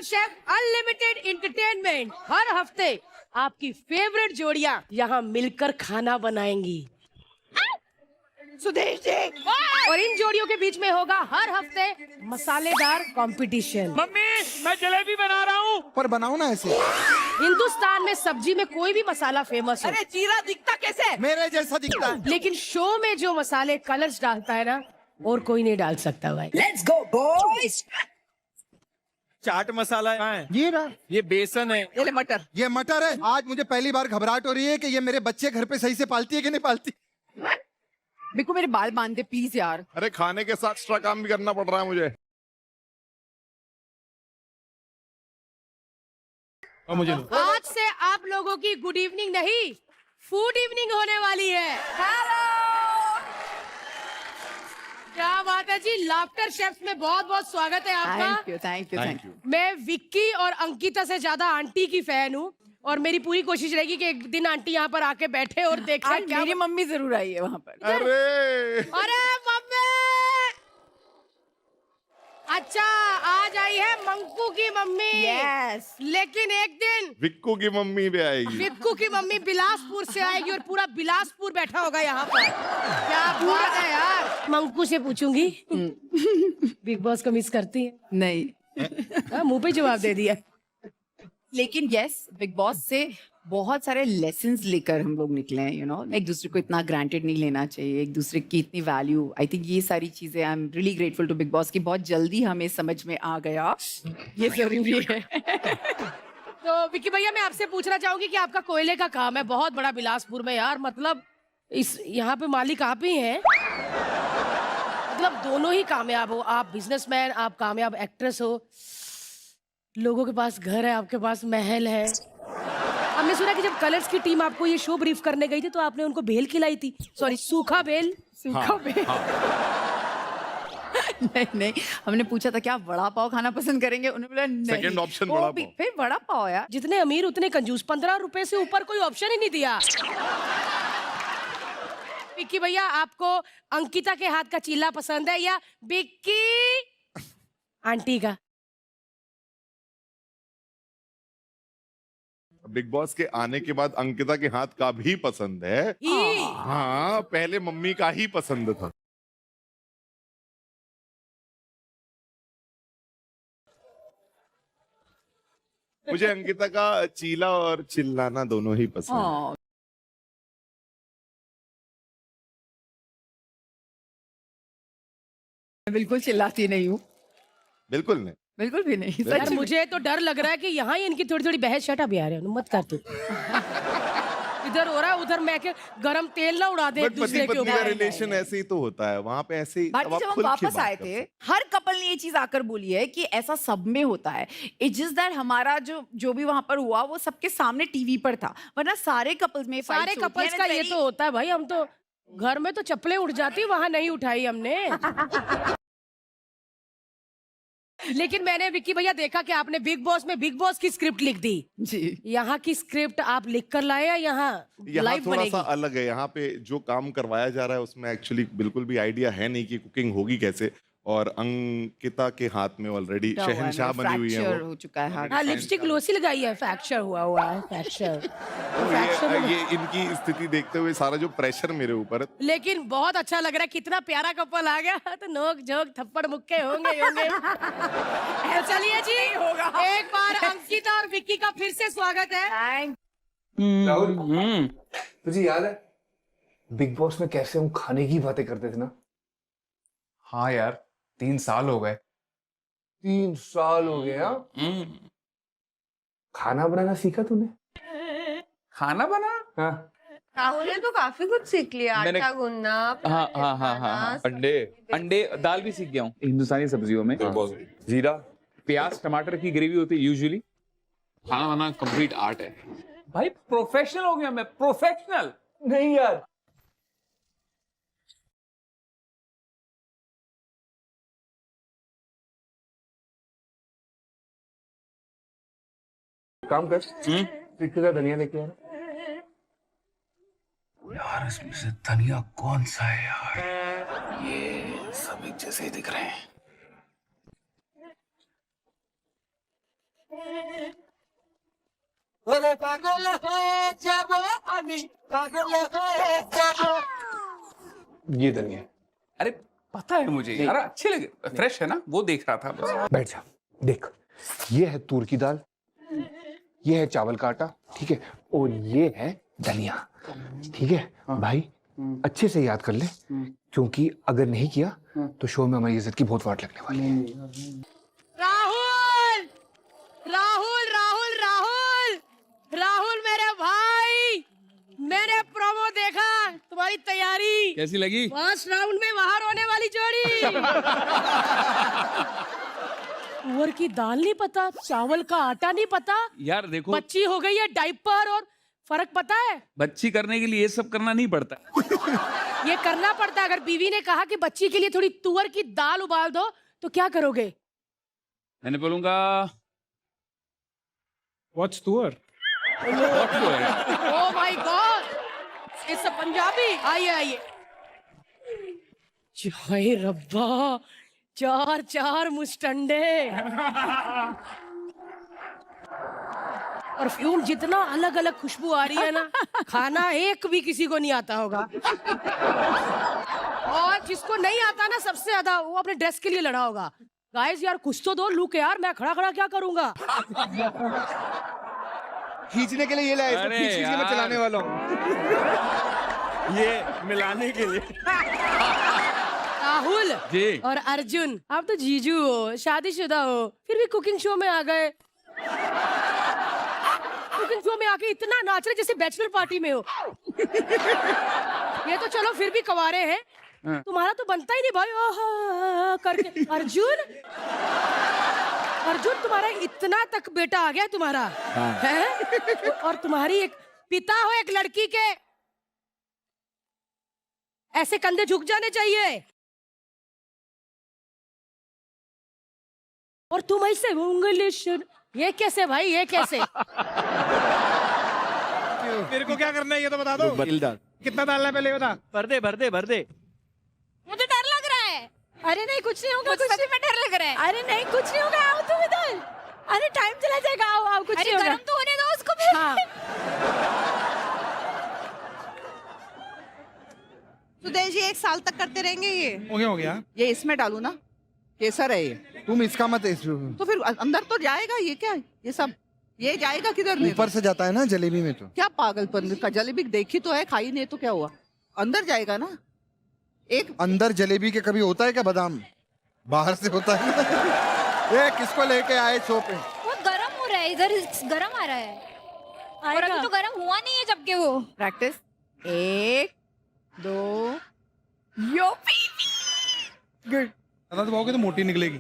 Master chef unlimited entertainment हर हफ्ते आपकी favourite जोड़ियां यहाँ मिलकर खाना बनाएंगी। सुदेश जी, और इन जोड़ियों के बीच में होगा हर हफ्ते मसालेदार कंपटीशन। मम्मी मैं जलेबी बना रहा हूँ। पर बनाओ ना ऐसे। हिंदुस्तान में सब्जी में कोई भी मसाला फेमस हो, अरे जीरा दिखता कैसे? मेरे जैसा दिखता है। लेकिन शो में जो मसाले कलर्स डालता है ना, और कोई नहीं डाल सकता भाई। Let's go boys. Chaat masala है, ये रहा। ये बेसन है, ये ले मटर। ये मटर है। आज मुझे पहली बार घबराहट हो रही है कि ये मेरे बच्चे घर पे सही से पालती है कि नहीं पालती। बिल्कुल मेरे बाल बांध दे प्लीज यार। अरे खाने के साथ एक्स्ट्रा काम भी करना पड़ रहा है मुझे। और मुझे लो। आज से आप लोगों की गुड इवनिंग नहीं, फूड इवनिंग होने वाली है। क्या बात है जी, लाफ्टर शेफ्स में बहुत बहुत स्वागत है आपका। Thank you thank you thank you. मैं विक्की और अंकिता से ज्यादा आंटी की फैन हूँ, और मेरी पूरी कोशिश रहेगी कि एक दिन आंटी यहाँ पर आके बैठे और देखे क्या। मेरी मम्मी जरूर आई है वहाँ पर। अरे अरे मम्मी, अच्छा आज आई है मंकू की मम्मी। यस। लेकिन एक दिन विक्कू की मम्मी भी आएगी। विक्कू की मम्मी बिलासपुर से आएगी और पूरा बिलासपुर बैठा होगा यहाँ पर। क्या बात है यार। मंकू से पूछूंगी बिग बॉस को मिस करती है? नहीं, मुंह पे जवाब दे दिया। लेकिन यस, बिग बॉस से बहुत सारे लेसन्स लेकर हम लोग निकले हैं। एक दूसरे को इतना ग्रांटेड नहीं लेना चाहिए, एक दूसरे की इतनी वैल्यू। आई थिंक ये सारी चीजें I am really grateful to Bigg Boss की बहुत जल्दी हमें समझ में आ गया, ये जरूरी है। तो विक्की भैया, मैं आपसे पूछना चाहूंगी कि आपका कोयले का काम है बहुत बड़ा बिलासपुर में यार, मतलब इस यहाँ पे मालिक आप ही हैं, मतलब दोनों ही कामयाब हो, आप बिजनेसमैन, आप कामयाब एक्ट्रेस हो, लोगों के पास घर है, आपके पास महल है। हमने सुना कि जब कलर्स की टीम आपको ये शो ब्रीफ करने गई थी तो आपने उनको भेल खिलाई थी, सॉरी सूखा भेल। सूखा भेल। नहीं, हमने पूछा था क्या आप वड़ा पाव खाना पसंद करेंगे, उन्होंने बोला नहीं। सेकंड ऑप्शन वो वड़ा भी पाव। फिर वड़ा पाव यार। जितने अमीर उतने कंजूस, 15 रुपए से ऊपर कोई ऑप्शन ही नहीं दिया। विक्की भैया, आपको अंकिता के हाथ का चीला पसंद है या विक्की आंटी का? बिग बॉस के आने के बाद अंकिता के हाथ का भी पसंद है। हाँ, पहले मम्मी का ही पसंद था। मुझे अंकिता का चीला और चिल्लाना दोनों ही पसंद है। हाँ। मैं बिल्कुल चिल्लाती नहीं हूँ, बिल्कुल नहीं। बिल्कुल भी नहीं। यार सच में। मुझे तो डर लग रहा है कि यहाँ ही इनकी थोड़ी थोड़ी बहस। शट अप यार, मत कर तू। इधर हो रहा है, उधर मैं के गरम तेल ना उड़ा दे एक बट दूसरे पति के पत्नी का ऊपर। रिलेशन ऐसे ही तो होता है, वहां पे ऐसे ही। भारती, अब आप जब हम खुल के वापस बात आए कर थे, सकते हर कपल ने ये चीज आकर बोली है कि ऐसा सब में होता है। इट्स जस्ट दैट हमारा जो भी वहां पर हुआ वो सबके सामने टीवी पर था, वरना सारे कपल्स में सारे fights होती कपल्स हैं का and ये very- तो होता है भाई। हम तो घर में तो चप्पलें उठ जाती, वहां नहीं उठाई हमने। लेकिन मैंने विक्की भैया देखा कि आपने बिग बॉस में बिग बॉस की स्क्रिप्ट लिख दी। जी। यहाँ की स्क्रिप्ट आप लिख कर लाए या यहाँ यहाँ लाइव थोड़ा बनेगी? सा अलग है। यहाँ पे जो काम करवाया जा रहा है उसमें एक्चुअली बिल्कुल भी आइडिया है नहीं कि कुकिंग होगी कैसे, और अंकिता के हाथ में ऑलरेडी क्या हुआ है, शहंशाह मेरा बनी हुई है fracture वो। हो चुका है हाथ। हाँ, लिपस्टिक ग्लोसी लगाई है, फ्रैक्चर हुआ है, फ्रैक्चर। ये इनकी स्थिति देखते हुए सारा जो प्रेशर मेरे ऊपर है। लेकिन बहुत अच्छा लग रहा है, कितना प्यारा कपल आ गया। तो नोक झोंक थप्पड़ मुक्के होंगे होंगे। तो चलिए जी, एक बार अंकिता और विक्की का फिर से स्वागत है। राहुल, तुझे याद है बिग बॉस में कैसे हम खाने की बातें करते थे ना? हाँ यार, 3 साल हो गए। 3 साल हो गए। हाँ, खाना बनाना सीखा तूने? खाना बना? हाँ। राहुल ने तो काफी कुछ सीख लिया, मैंने- आटा गूंदना, हाँ पराठे हाँ हाँ बनाना, हाँ, सब अंडे दाल भी सीख गया हूँ हिंदुस्तानी सब्जियों में। जीरा प्याज टमाटर की ग्रेवी होती है यूजुअली। खाना बनाना कंप्लीट आर्ट है। भाई प्रोफेशनल हो गया मैं, प्रोफेशनल। नहीं यार, काम कर, सीख का धनिया लेके आ। यार इसमें से धनिया कौन सा है यार? ये सब एक जैसे ही दिख रहे हैं। ये धनिया। अरे पता है मुझे यार, अच्छे लगे, फ्रेश है ना, वो देख रहा था बस। बैठ जा, देख, ये है तूर की दाल, ये है चावल का आटा, ठीक है, और ये है धनिया, ठीक है भाई। अच्छे से याद कर ले, क्योंकि अगर नहीं किया तो शो में हमारी इज्जत की बहुत वाट लगने वाली है। राहुल राहुल राहुल राहुल राहुल मेरे भाई, मैंने प्रोमो देखा, तुम्हारी तैयारी कैसी लगी? फर्स्ट राउंड में बाहर होने वाली जोड़ी। तुअर की दाल नहीं पता, चावल का आटा नहीं पता, यार देखो, बच्ची हो गई है डाइपर, और फर्क पता है? बच्ची करने के लिए ये सब करना नहीं पड़ता। ये करना पड़ता है। अगर बीवी ने कहा कि बच्ची के लिए थोड़ी तुअर की दाल उबाल दो, तो क्या करोगे? मैंने बोलूंगा व्हाट्स तुअर? ओह माय गॉड, ये सब पंजाबी। आइए आइए। हाय रब्बा, चार चार मुस्टंडे, परफ्यूम जितना अलग अलग खुशबू आ रही है ना, खाना एक भी किसी को नहीं आता होगा। और जिसको नहीं आता ना सबसे ज्यादा, वो अपने ड्रेस के लिए लड़ा होगा। गाइस यार कुछ तो दो लुक यार, मैं खड़ा खड़ा क्या करूंगा? खींचने के लिए ये लाया, इसको अरे खींच के मैं यार। चलाने वाला हूँ। ये मिलाने के लिए। राहुल जी। और अर्जुन, आप तो जीजू हो, शादीशुदा हो, फिर भी कुकिंग शो में आ गए। कुकिंग शो में आके इतना नाच रहे जैसे बैचलर पार्टी में हो। ये तो चलो फिर भी कवारे हैं, तुम्हारा तो बनता ही नहीं भाई ओह करके। अर्जुन, अर्जुन तुम्हारा इतना तक बेटा आ गया तुम्हारा, है? और तुम्हारी एक पिता हो एक लड़की के, ऐसे कंधे झुक जाने चाहिए। और तुम ऐसे इंग्लिश, ये कैसे भाई, ये कैसे? मेरे को क्या करना है ये तो बता दो। कितना डालना है पहले बता। भर दे भर दे भर दे। मुझे डर लग रहा है। अरे नहीं कुछ नहीं होगा, मुझे सच में डर लग रहा है। अरे नहीं कुछ नहीं होगा, आओ तुम इधर। अरे टाइम चला जाएगा, आओ आओ, कुछ अरे नहीं होगा। गरम तो होने दो उसको भी। हाँ। सुदेश जी 1 साल तक करते रहेंगे ये? हो गया। ये इसमें डालू ना, केसर है ये, तुम इसका मत तो फिर अंदर तो जाएगा। ये क्या, ये सब ये जाएगा किधर? नहीं ऊपर से जाता है ना जलेबी में तो। क्या पागलपन का, जलेबी देखी तो है, खाई नहीं तो क्या हुआ, अंदर जाएगा ना। एक अंदर जलेबी के कभी होता है क्या बादाम? बाहर से होता है ना। ये किसको लेके आए शो पे? वो गरम हो रहा है, इधर गरम आ रहा है, और अभी तो गरम हुआ नहीं है जबकि वो। प्रैक्टिस, 1 2 यो गुड। ज्यादा दबाओगे तो मोटी निकलेगी।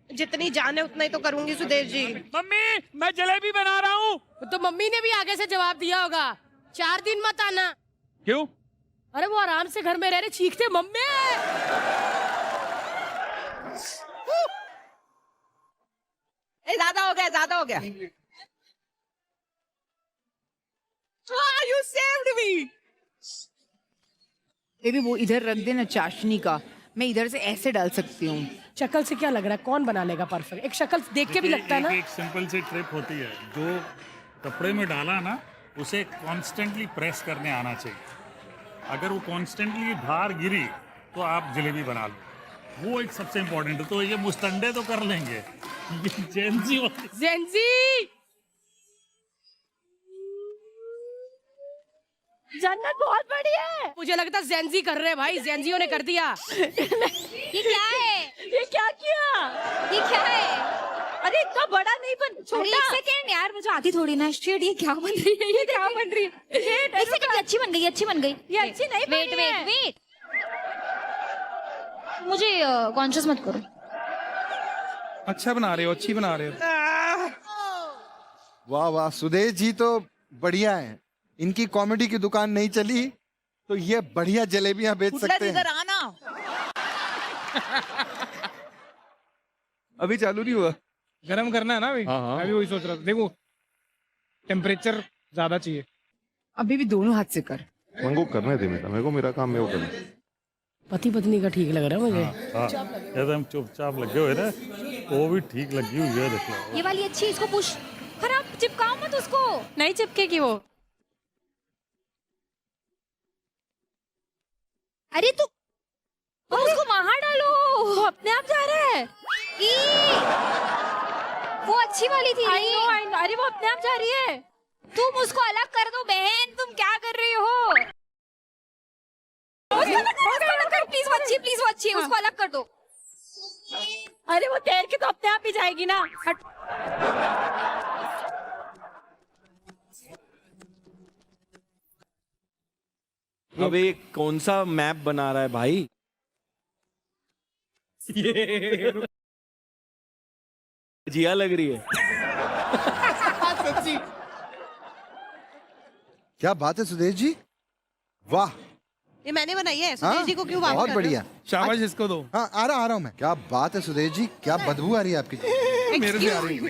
जितनी जान है उतना ही तो करूंगी सुदेश जी। मम्मी मैं जलेबी बना रहा हूँ। तो मम्मी ने भी आगे से जवाब दिया होगा, 4 दिन मत आना। क्यों? अरे वो आराम से घर में रह रहे, चीखते मम्मी। ज्यादा हो गया, ज्यादा हो गया। You saved me. बेबी वो इधर रख देना चाशनी का, मैं इधर से ऐसे डाल सकती हूँ। शक्ल से क्या लग रहा है, कौन बना लेगा परफेक्ट? एक शक्ल देख के भी लगता है ना। एक सिंपल सी ट्रिप होती है, जो कपड़े में डाला ना उसे कॉन्स्टेंटली प्रेस करने आना चाहिए। अगर वो कॉन्स्टेंटली धार गिरी तो आप जलेबी बना लो, वो एक सबसे इम्पोर्टेंट है। तो ये मुस्टंडे तो कर लेंगे, ये जेंजी जेंजी जन्नत बहुत बड़ी है। मुझे लगता है जेंजी कर रहे हैं भाई, जेंजियों ने कर दिया। ये क्या है? ये क्या किया? ये क्या है? अरे इतना बड़ा नहीं बन, छोटा। एक सेकेंड यार, मुझे आती थोड़ी ना शेड। ये क्या बन रही है? ये क्या बन रही है? एक सेकेंड, अच्छी बन गई, अच्छी बन गई। ये अच्छी नहीं बनी वेट है। वेट वेट, मुझे कॉन्शियस मत करो। अच्छा बना रहे हो, अच्छी बना रहे हो। वाह वाह, सुदेश जी तो बढ़िया है। इनकी कॉमेडी की दुकान नहीं चली तो ये बढ़िया जलेबियां बेच सकते हैं। इधर आना। अभी चालू नहीं हुआ, गरम करना है ना अभी। मैं भी वही सोच रहा था। देखो टेम्परेचर ज्यादा चाहिए। अभी भी दोनों हाथ से कर। मेरे को करने दे, मेरा मेरे को मेरा काम मैं वो करना। पति पत्नी का ठीक लग रहा है मुझे। हाँ एकदम चुपचाप लगे हुए ना, वो भी ठीक लगी हुई है। देखो ये वाली अच्छी है, इसको पुश। खराब चिपकाओ मत उसको। नहीं चिपकेगी वो। अरे तू उसको बाहर डालो, वो अपने आप जा रहा है। वो अच्छी वाली थी। I know, अरे वो अपने आप जा रही है। तुम उसको अलग कर दो बहन, तुम क्या कर रही हो? प्लीज वो अच्छी है, उसको अलग कर दो। अरे वो तैर के तो अपने आप ही जाएगी ना। हट। अब ये कौन सा मैप बना रहा है भाई? ये जिया लग रही है। सच्ची। क्या बात है सुदेश जी, वाह। ये मैंने बनाई है, हाँ? सुदेश जी को क्यों बात बहुत कर रहे हो? बढ़िया। शाबाश इसको दो। हाँ आ रहा हूँ मैं। क्या बात है सुदेश जी, क्या बदबू आ रही है आपकी। मेरे से आ रही है।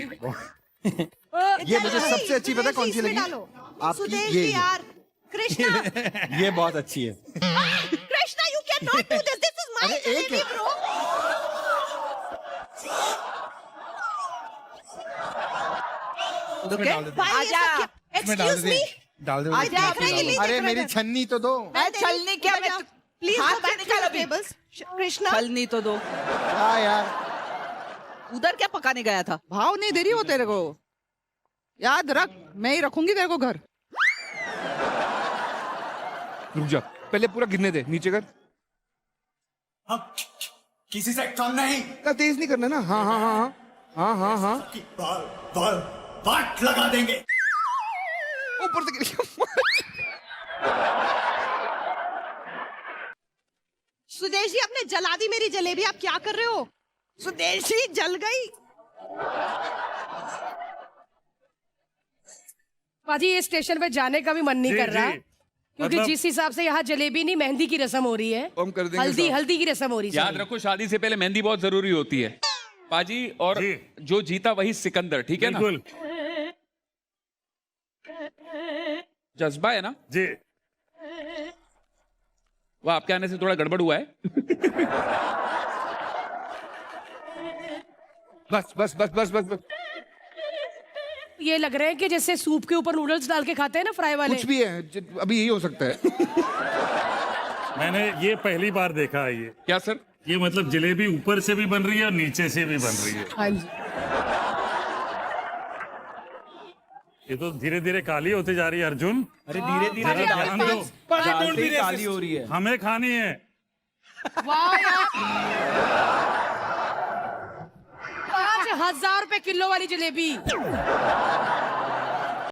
ये मुझे सबसे अच्छी पता है कौन सी लगी? आपकी ये यार कृष्णा। ये बहुत अच्छी है। Krishna you can not do this, this is my अरे, एक जलेबी है। ब्रो। एक्सक्यूज मी, डाल दे। अरे मेरी छन्नी तो दो। मैं छलनी क्या, मैं please go back to the tables. Krishna छलनी तो दो। क्या यार, उधर क्या पकाने गया था? भाव नहीं दे रही हो तेरे को, याद रख। मैं ही रखूंगी तेरे को घर। रुक जा, पहले पूरा गिरने दे, नीचे कर। किसी से कम नहीं। इतना तेज नहीं करना ना। हाँ हाँ हाँ हाँ हाँ हाँ हाँ। बाट लगा देंगे। ऊपर से गिर गया। सुदेश जी आपने जला दी मेरी जलेबी, आप क्या कर रहे हो? सुदेश जी जल गई। पाजी ये स्टेशन पे जाने का भी मन नहीं जी, कर रहा, जी। क्योंकि मतलब- जिस हिसाब से यहाँ जलेबी नहीं मेहंदी की रस्म हो रही है। हम कर देंगे हल्दी साहब। हल्दी की रस्म हो रही है। याद रखो शादी से पहले मेहंदी बहुत जरूरी होती है पाजी। और जी। जो जीता वही सिकंदर, ठीक है ना? बिल्कुल जज्बा है ना? जी। वो आपके आने से थोड़ा गड़बड़ हुआ है। बस बस बस बस बस बस। ये लग रहा है कि जैसे सूप के ऊपर नूडल्स डाल के खाते हैं ना फ्राई वाले। कुछ भी है, अभी यही हो सकता है। मैंने ये पहली बार देखा है। ये क्या सर? ये मतलब जलेबी ऊपर से भी बन रही है और नीचे से भी बन रही है। हाँ जी। ये तो धीरे धीरे काली होती जा रही है अर्जुन। अरे धीरे जरा धीरे ध्यान दो, डालते ही काली हो रही है। हमें खानी है। वाह यार 5,000 रुपए किलो वाली जलेबी।